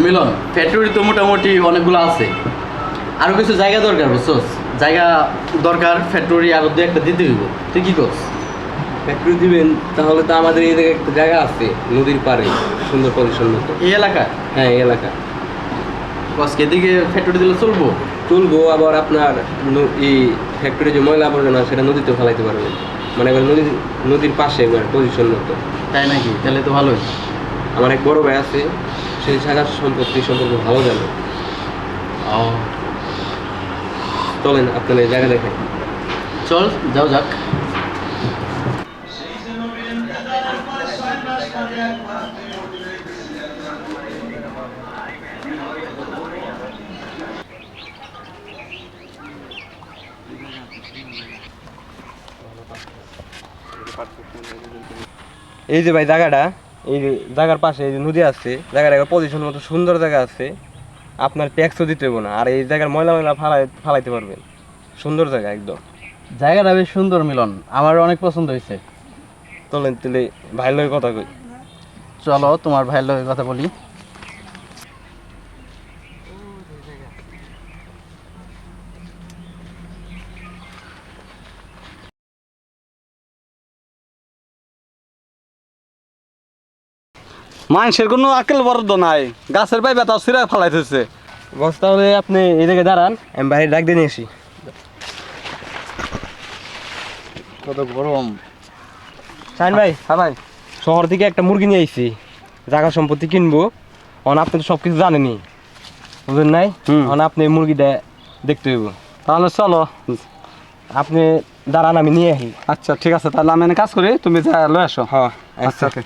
মিলন, factory তো মোটামুটি অনেকগুলো আছে, আরো কিছু জায়গা দরকার, বুঝছস? জায়গা দরকার, ফ্যাক্টরি আরো দু একটা দিতে হইব। তুই কি করছ? ফ্যাক্টরি দিবেন তাহলে তো আমাদের এই জায়গায় একটা জায়গা আছে নদীর পাড়ে, সুন্দর পজিশন মতো। এই এলাকা হ্যাঁ, এই এলাকা কসকে এদিকে ফ্যাক্টরি দিলে চলবো? চলবো। আবার আপনার এই ফ্যাক্টরি যে ময়লা আবর্জনা সেটা নদীতে ফেলাইতে পারবেন, মানে এবার নদীর পাশে এবার পজিশন মতো। তাই নাকি? তাহলে তো ভালোই। আমার এক বড় ভাই আছে, সেই জায়গার সম্পত্তি সম্পর্কে ভালো জানে। ও, চলেন আপনার এই জায়গা দেখেন। চল যাও যাক। এই যে ভাই জায়গাটা, এই যে জায়গার পাশে এই যে নদী আছে, জায়গাটা পজিশন মতো সুন্দর জায়গা আছে। আপনার ট্যাক্সও দিতে হবে না, আর এই জায়গার ময়লা ময়লা ফালাইতে পারবেন। সুন্দর জায়গা একদম। জায়গাটা বেশ সুন্দর মিলন, আমার অনেক পছন্দ হয়েছে। চলেন তাহলে ভাই লগে কথা কই। চলো তোমার ভাইয়ের লগে কথা বলি। মানুষের কোনো আকেল বরাদ্দ নাই, গাছের পাই বেতা সিরা ফালাই থইছে। বস তাহলে আপনি এই জায়গায় দাঁড়ান, আমি বাইরে ডাক দিয়ে নিয়ে আসি। কত গরম। শাহিন ভাই, হ্যাঁ ভাই, শহর থেকে একটা মুরগি নিয়ে আইছি, জায়গা সম্পত্তি কিনবো। অন আপনি তো সব কিছু জানেনি, বুঝলেন নাই? অন আপনি মুরগিটা দেখতে হইব। তাহলে চলো। আপনি দাঁড়ান, আমি নিয়ে আসি। আচ্ছা ঠিক আছে, তাহলে আমি এনে কাজ করি, তুমি যা লয়ে আসো। হ্যাঁ আচ্ছা ওকে।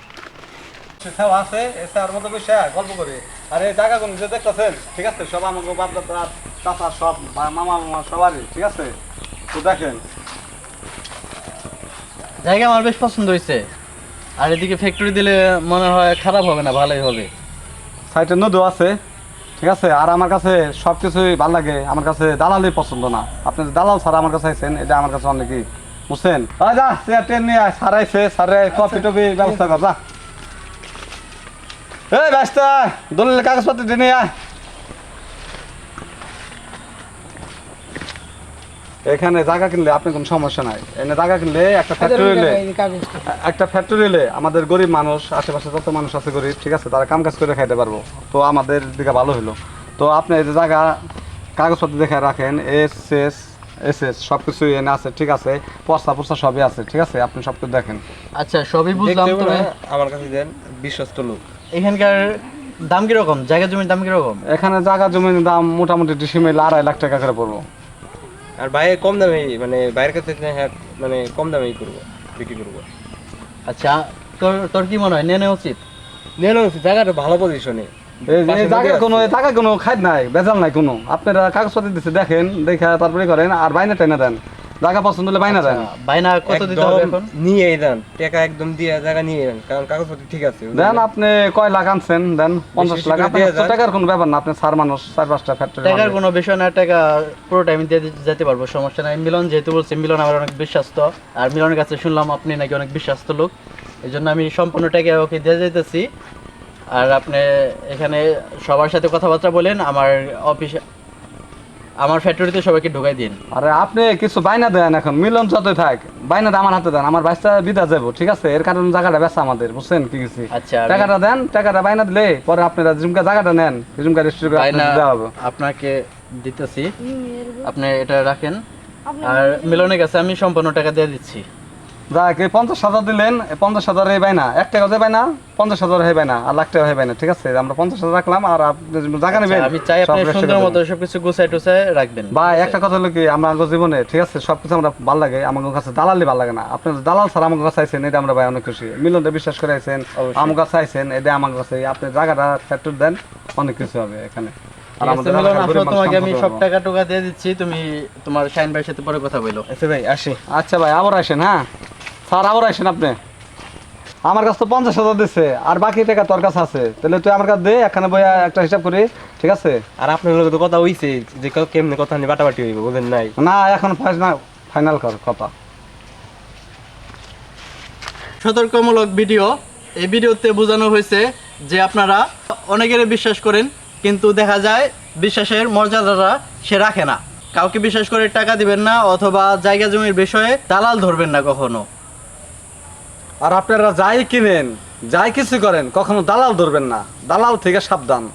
আছে এসার মতো বসে গল্প করি। আরে জায়গা কোন যে দেখতেছেন, ঠিক আছে, সব আমাকে বাপ দাদা চাচা সব মামা মামা সবারই, ঠিক আছে। তো দেখেন জায়গা আমার বেশ পছন্দ হয়েছে, আর এদিকে ফ্যাক্টরি দিলে মনে হয় খারাপ হবে না, ভালোই হবে। সাইডে নদী আছে, ঠিক আছে। আর আমার কাছে সব কিছুই ভালো লাগে, আমার কাছে দালালি পছন্দ না। আপনি যে দালাল ছাড়া আমার কাছে আইছেন, এটা আমার কাছে অনেকই, বুঝছেন? যা চেয়ার ট্রেন নিয়ে আয়, সারাইছে সারে কফি টফি ব্যবস্থা কর যা। এই ব্যস্ত দলিল কাগজপত্র নিয়ে আয়। এখানে জায়গা কিনলে আপনি কোনো সমস্যা নাই। এনে জায়গা কিনলে একটা ফ্যাক্টরি এলে আমাদের গরিব মানুষ, আশেপাশে যত মানুষ আছে গরিব, ঠিক আছে, তারা কাম কাজ করে খাইতে পারবো। তো আমাদের দিকে ভালো হলো। তো আপনি এই যে জায়গা কাগজপত্র দেখে রাখেন, এস সব কিছু এনে আছে, ঠিক আছে, পর্চা সবই আছে, ঠিক আছে, আপনি সব কিছু দেখেন। আচ্ছা, সবই বুঝলাম। তবে আমার কাছে দেন, বিশ্বস্ত লোক। এখানকার দাম কিরকম? জায়গা জমির দাম কিরকম? এখানে জায়গা জমির দাম মোটামুটি ডিসিমেল 2.5 লাখ টাকা করে পড়বো। আর বাইরে কম দামে, মানে বাইরের কাছে হ্যাঁ, মানে কম দামেই করবো, বিক্রি করবো। আচ্ছা, তোর তোর কি মনে হয় নেওয়া উচিত? নেন জায়গাটা ভালো পজিশনে। এই জায়গা কোনো খাদ নাই, বেজাল নাই কোনো। আপনারা কাগজপত্র দিচ্ছে দেখেন, দেখে তারপরে করেন। আর বাইনা টাইনা দেন, জায়গা পছন্দ হলে বাইনা দেন। বাইনা কত দিতে হবে এখন? নিয়ে দেন টাকা, একদম দিয়ে জায়গা নিয়ে দেন, কারণ কাগজপত্র ঠিক আছে। দেন আপনি কয় লাখ আনছেন, দেন 50 লাখ। টাকার কোনো ব্যাপার না, আপনি সার মানুষ, 4-5টা ফ্যাক্টরি। টাকার কোনো বিষয় না, টাকা পুরো টাইম দিয়ে যেতে পারবো, সমস্যা নাই। মিলন যেহেতু বলছে, মিলন আমার অনেক বিশ্বাস্ত, আর মিলনের কাছে শুনলাম আপনি নাকি অনেক বিশ্বাস্ত লোক, এই জন্য আমি সম্পূর্ণ টাকা ওকে দিয়ে যেতেছি। আর আপনি এখানে সবার সাথে কথাবার্তা বলেন, আমার অফিসে, আমার ফ্যাক্টরিতে সবাইকে ঢোকাই দিন। আরে আপনি কিছু বাইনা দেন, এখন মিলন যতই থাক বাইনা আমার হাতে দেন। আমার বাইসটা বিদা যাবো, ঠিক আছে, এর কারণে জায়গাটা বেচা আমাদের, বুঝছেন কি কিছু। আচ্ছা, টাকাটা দেন, টাকাটা বাইনা দিলে পরে আপনারা ঝুমকা জায়গাটা নেন, ঝুমকা রেস্টুরেন্ট দেওয়া হবে। আপনাকে দিতেছি, আপনি এটা রাখেন। আর মিলনের কাছে আমি সম্পূর্ণ টাকা দিয়ে দিচ্ছি। যাক, এই 50,000 দিলেন, 50,000 এই বাইনা, 1 টাকা যে বাইনা, 50,000 হে বাইনা, আর লাখ টাকা হে বাইনা, ঠিক আছে। আমরা 50,000 রাখলাম, আর আপনি জায়গা নেবেন। আমি চাই আপনি সুন্দর মতো সবকিছু গুছাই টুছাই রাখবেন। ভাই একটা কথা হলো কি, আমার জীবনে, ঠিক আছে, সবকিছু আমরা ভালো লাগে, আমার কাছে দালালি ভালো লাগে না। আপনার দালাল ছাড়া আমার কাছে আইছেন, এটা আমরা ভাই অনেক খুশি। মিলনটা বিশ্বাস করে আইছেন, আমার কাছে আইছেন, এটা আমার কাছে। আপনি জায়গাটা ফ্যাক্টর দেন, অনেক কিছু হবে এখানে। আর আমাদের তোমাকে আমি সব টাকা টুকা দিয়ে দিচ্ছি, তুমি তোমার শাইন ভাইয়ের সাথে পরে কথা বলো। আচ্ছা ভাই আসি। আচ্ছা ভাই, আবার আসেন। হ্যাঁ স্যার, আবার আসেন আপনি। আমার কাছে তো 50,000 দিচ্ছে, আর বাকি টাকা তোর কাছে আছে, তাহলে তুই আমার কাছে দে, এখানে বই একটা হিসাব করি, ঠিক আছে। আর আপনার লোক তো কথা হইছে যে কেমনে কথা নিয়ে বাটাবাটি হইব, বুঝেন নাই? না, এখন ফাইনাল কর কথা। সতর্কমূলক ভিডিও, এই ভিডিওতে বোঝানো হয়েছে যে আপনারা অনেকেরই বিশ্বাস করেন, কিন্তু দেখা যায় বিশ্বাসের মর্যাদাটা সে রাখে না। কাউকে বিশ্বাস করে টাকা দিবেন না, অথবা জায়গা জমির বিষয়ে দালাল ধরবেন না কখনো। আর আপনারা যাই কিনেন, যাই কিছু করেন, কখনো দালাল ধরবেন না। দালাল থেকে সাবধান।